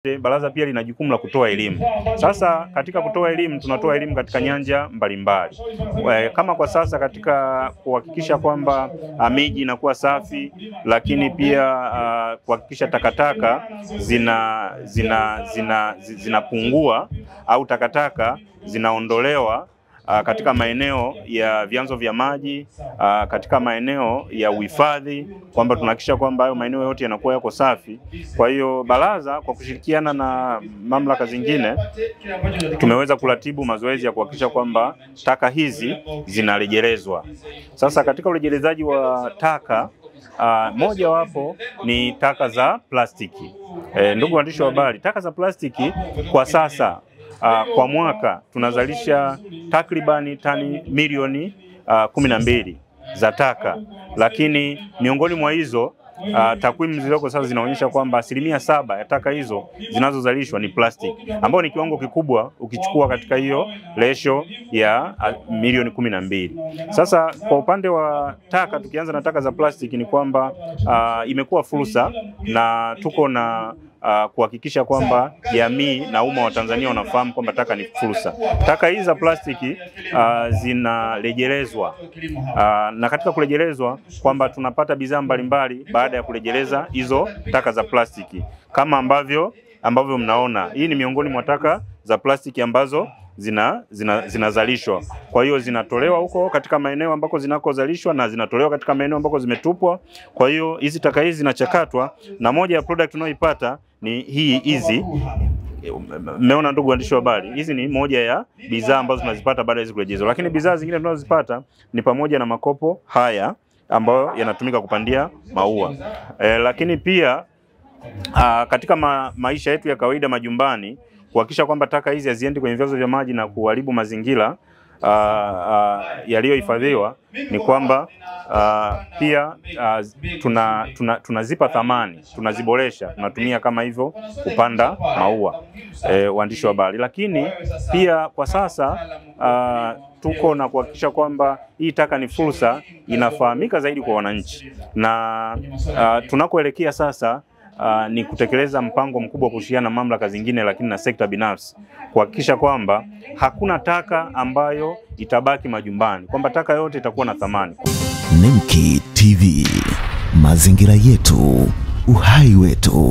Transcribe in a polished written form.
Baraza pia lina jukumu la kutoa elimu. Sasa katika kutoa elimu tunatoa elimu katika nyanja mbalimbali. Kama kwa sasa katika kuhakikisha kwamba miji inakuwa safi, lakini pia kuhakikisha takataka zinapungua au takataka zinaondolewa katika maeneo ya vyanzo vya maji, katika maeneo ya uhifadhi, kwamba tunahakikisha kwamba hayo maeneo yote yanakuwa yako safi. Kwa hiyo baraza kwa kushirikiana na mamlaka zingine tumeweza kuratibu mazoezi ya kuhakikisha kwamba taka hizi zinarejelezwa. Sasa katika urejelezaji wa taka, moja wapo ni taka za plastiki. Ndugu waandishi wa habari, taka za plastiki kwa sasa kwa mwaka tunazalisha takribani tani milioni 12 za taka, lakini miongoni mwa hizo takwimu zilizoko sasa zinaonyesha kwamba 7% ya taka hizo zinazozalishwa ni plastiki, ambao ni kiwango kikubwa ukichukua katika hiyo ratio ya milioni 12. Sasa kwa upande wa taka, tukianza na taka za plastiki, ni kwamba imekuwa fursa na tuko na kuhakikisha kwamba jamii na umma wa Tanzania wanafahamu kwamba taka ni fursa. Taka hizi za plastiki zinarejelezwa, na katika kurejelezwa kwamba tunapata bidhaa mbalimbali baada ya kurejeleza hizo taka za plastiki. Kama ambavyo mnaona, hii ni miongoni mwa taka za plastiki ambazo zinazalishwa. Kwa hiyo zinatolewa huko katika maeneo ambako zinakozalishwa na zinatolewa katika maeneo ambako zimetupwa. Kwa hiyo hizi taka hizi zinachakatwa, na moja ya product tunayoipata ni hizi. Mmeona ndugu waandishi wa habari, hizi ni moja ya bidhaa ambazo tunazipata baada ya hizi kurejezwa. Lakini bidhaa zingine tunazozipata ni pamoja na makopo haya ambayo yanatumika kupandia maua. Lakini pia katika maisha yetu ya kawaida majumbani, kuhakikisha kwamba taka hizi haziendi kwenye vyanzo vya maji na kuharibu mazingira yaliyohifadhiwa, ni kwamba pia tunazipa thamani, tunaziboresha, tunatumia kama hivyo kupanda maua, waandishi wa habari. Lakini pia kwa sasa tuko na kuhakikisha kwamba hii taka ni fursa inafahamika zaidi kwa wananchi, na tunakoelekea sasa ni kutekeleza mpango mkubwa kushirikiana na mamlaka zingine, lakini na sekta binafsi, kuhakikisha kwamba hakuna taka ambayo itabaki majumbani, kwamba taka yote itakuwa na thamani. Nemki TV, mazingira yetu, uhai wetu.